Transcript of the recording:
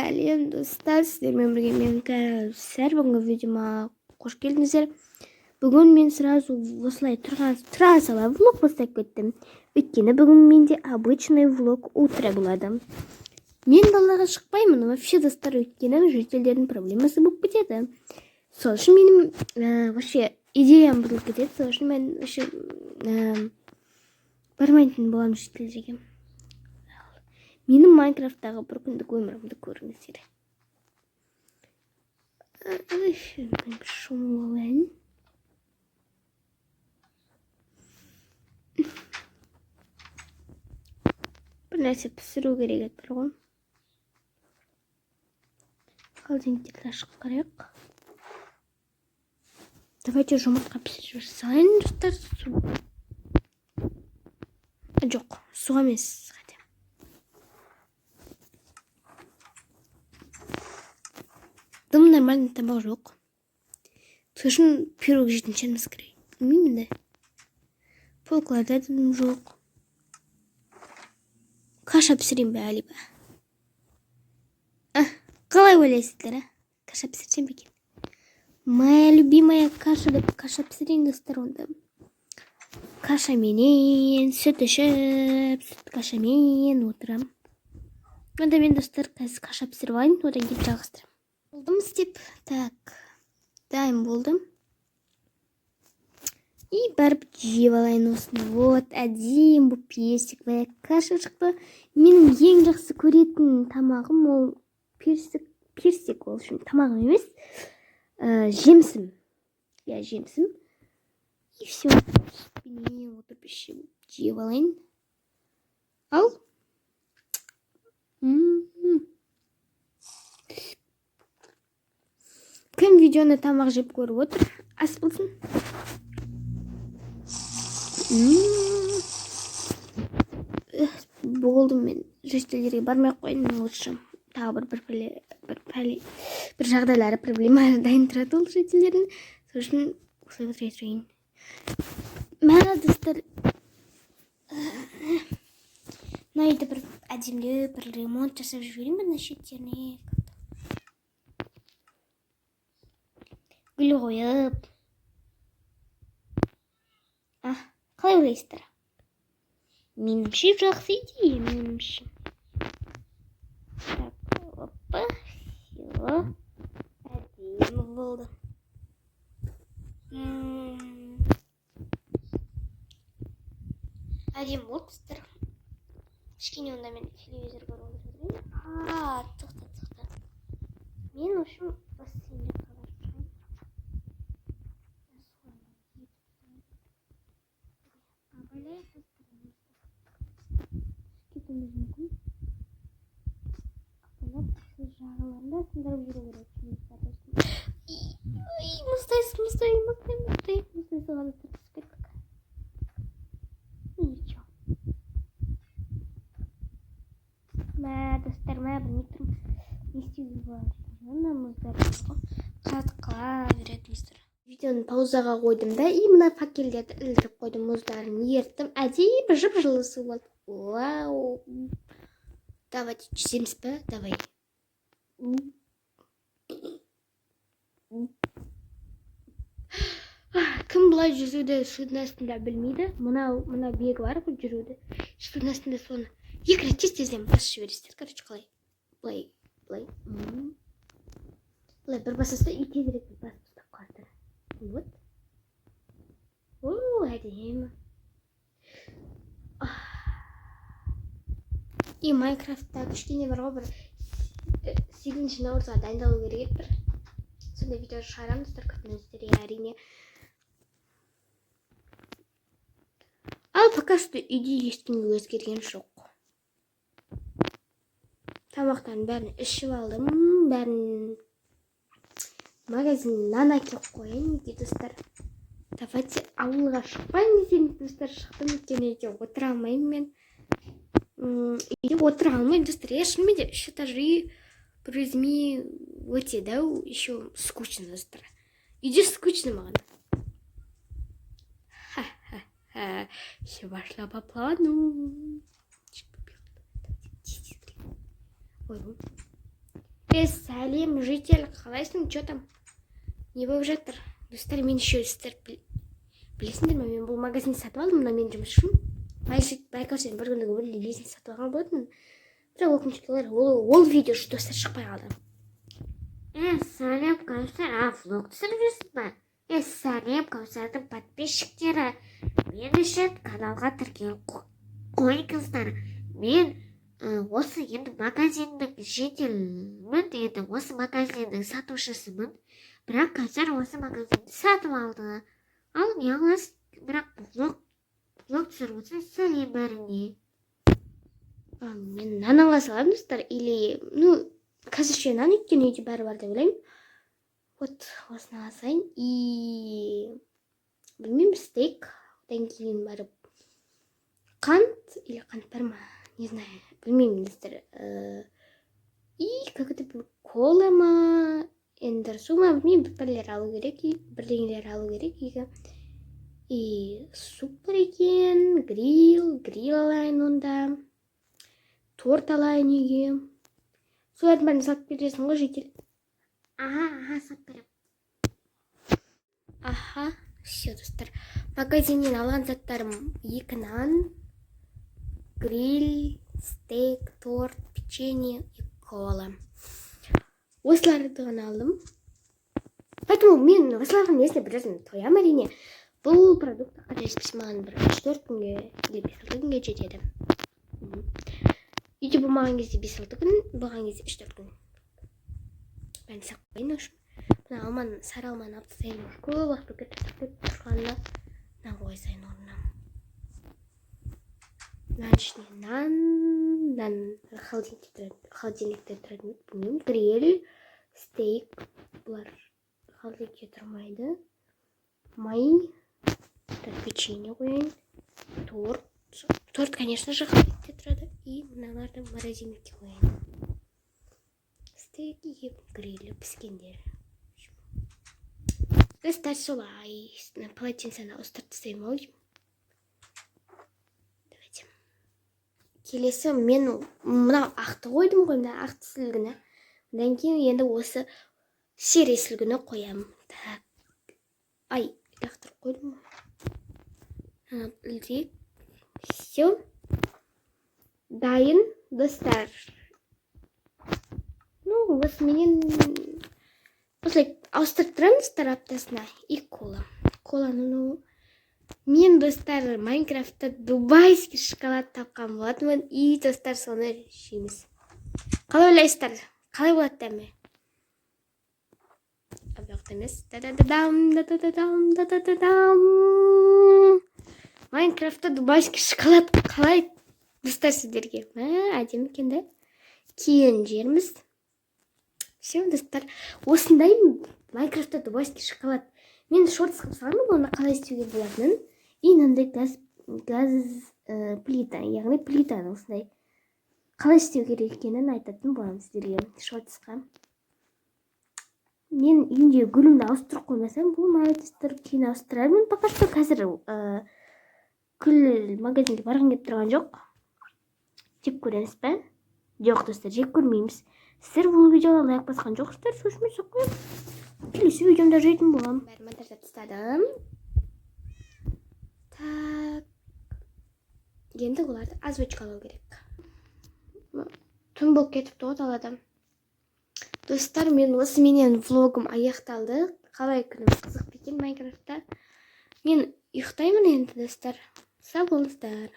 Сәлем достар, сіздермен бірге менің кәрісер. Бүгінгі видеома қош келдіңіздер. Бүгін мен сразу осылай тұра сала влог бастап кеттім. Өйткені бүгін менде обычный влог утро болады. Мен далаға шықпаймын, вообще достар, өйткені жителдердің проблемасы болып кетеді. Сол үшін менің вообще идеям бұзылып кетеді. Сол үшін мен вообще бармайтын боламын жителдерге. Менің Майнкрафттағы бір күндік өмірімді көріңіздер. Шум болайын. Бір нәрсе пісіру керек еді ғой. Холодильникті ашып қарайық. Давайте жұмыртқа пісіріп салайын, достар. Жоқ, суға емес. Дым нормальный табақ жоқ. Сосын пирог жейтін шығармыз керек. Білмеймін де. Полкаларда дым жоқ. Каша пісірейін бе әлі бе? Қалай ойлайсыздар, Каша пісірсем бе екен? Моя любимая каша деп каша пісірейін достар онда. Кашаменен, сүт ішіп, сүт кашамен отырам. Онда мен достар қазір каша пісіріп алайын, одан кейін жалғастырамын. Болдым істеп, так, дайын болдым. И барып жеп алайын осыны. Вот, әдем бұл персиковая каша шықты. Менің ең жақсы көретін тамағым ол персик ол үшін тамағым емес. Жемсім. Я жемсім. И все. Мен отырып жеп алайын. Ал. Кім видеоны тамақ жеп көріп отыр? Ас болсын. Болдым мен. Жестелерге бармай қойын. Лучше тағы бір жағдайлары проблемалары дайын тұрады ол жестелердің. Сол үшін осылай отыра тұрайын. Мә достар. Мына үйді бір әдемлеп, бір ремонт жасап жіберейін бір шеттеріне. Гүл қойып. Қалай ойлайсыздар? Меніңше жақсы идея, меніңше. Так, опа, все. Әдемі болды. Әдемі болды, достар. Кішкене онда мен телевизор көріп отырмын. Тоқта. Мен үшін бассейнде жағаларында сындырып жүру керек. Мұздай суға түсіп кеттік. Ничего. Мә, достар, білмейтім. Не істеуге болады. Мына мұздар қатқыла береді достар. Видеоны паузаға қойдым да, и мына пакелдерді ілдіріп қойдым, мұздарын ерттім. Әдейі жып-жылы су болды. Вау. Давайте жүземіз бе? Давай. Кім бұлай жүзуді судың астында білмейді? Мына бегі бар бұл жүруді. Судың астында соны екі рет тез-тезден басып жібересіздер. Короче, қалай? Былай. Былай бір басасызда и тезірек басып ұстап қаласыздар. Вот. Әдемі. И Майнкрафтта кішкене бар ғой, бір 8 наурызға дайындалу керек бір. Сондай видео шығарамын, достар, күтіңіздер, әрине. Ал пока что үйде ештеңе өзгерген жоқ. Тамақтан бәрін ішіп алдым, бәрін магазиннан әкеліп қойын, достар. Давайте ауылға шықпайын десем, достар, шықтым, өйткені үйде отыра алмаймын мен. Үйде отыра алмаймын, достар. Я шынымен де үш этажы үй бір өзіме өте дәу, еще скучно, достар. Үйде скучно маған. Все пошло по плану. Ой, Сәлем, житель, қалайсың, что там? Не болып жатыр? Достар, мен еще сіздер білесіңдер ме, мен бұл магазинді сатып алдым, мына менің жұмысшым. Байқау сен бір күндігі бір лизинг сатып алған болатын. Бірақ өкінішке орай ол видео достар шықпай қалды. Сәлем, Кәусар, влог түсіріп жүрсің ба? Сәлем, Кәусардың подписчиктері. Мен үшін каналға тіркеліп қойыңыздар. Мен осы енді магазиннің жителмін, енді осы магазиннің сатушысымын. Бірақ қазір осы магазинді сатып алды. Ал не аласың? Бірақ влог түсіріп отырсың, сәлем бәріне. Мен нан ала саламын, достар, или, қазірше нан өйткені үйде бәрі бар деп ойлаймын. Вот, осыны ала салайын. И білмеймін, стейк. Одан кейін барып қант или қант бар ма? Не знаю, білмеймін, достар. И как это кола ма, эндерсу ма, білмеймін, бірлер алу керек, бірдеңелер алу керек. И суп бар екен, гриль алайын онда. Торт алайын үйге. Солардың бәрін салып бересің ғой, житель. Салып берем. Все, достар. Магазиннен алған заттарым 2 нан, гриль, стейк, торт, печенье и кола. Осыларды ғана алдым. Поэтому мен осылардың несіне бірден тоям әрине. Бұл продукт қажетпес маған бір 4 күнге или 5-6 күнге жетеді. Үйде болмаған кезде 5-6 күн, болған кезде 3-4 күн. Бәрін сақтап қойын үшін. Мына алманы, сары алманы алып тастайын. Көп уақыт кетіп тұрғанына нан қойсайын орнына. Нан ішіне нан холодильникте тұрады. Білмеймін, гриль, стейк, бұлар холодильникте тұрмайды. Май, печенье қойын, торт, конечно же, холодильникте тұрады. И мыналарды морозильникке қойын. Стейк и гриль піскендер. Достар, солай. Полотенцені ұстырып тастайын ау деймін. Давайте. Келесі мен мынау ақты қойдым ғой, мына ақты сілгіні. Одан кейін енді осы серия сілгіні қоямын. Лақтырып қойдым ғой. Үлдек. Все. Дайын, достар. Осы менен осылай ауыстырып тұрамыз аптасына. И кола. Коланы, мен, достар, Майнкрафтта дубайский шоколад тапқан болатынмын. И, достар, соны жейміз. Қалай ойлайсыздар? Қалай болады дәмі? Абияқта емес. Майнкрафтта дубайский шоколад қалай, достар, сіздерге? Әдемі екен да? Кейін жеріміз. Все, достар, осындай Майнкрафтта дубайский шоколад. Мен шортс қылып саламын, оны қалай істеуге болатынын. И мынандай газ плита, яғни плитаны осындай қалай істеу керек екенін айтатын боламын сіздерге шортсқа. Мен үйінде гүлімді ауыстырып қоймасам, бұл достар кейін ауыстырармын. Пока что қазір гүл магазинге барған келіп тұрған жоқ. Жеп көреміз бе? Жоқ, достар, жеп көрмейміз. Сіздер бұл видеоға лайк басқан жоқсыздар, сөзіме соққойым. Келесі видеомда жейтін болам. Бәрі монтаждап тастадым. Так. Енді оларды озвучкалау керек. Түн болып кетіпті ғой далада. Достар, мен осыменен влогым аяқталды. Қалай күнім қызық екен Майнкрафтта. Мен ұйықтаймын енді, достар. Сау болыңыздар.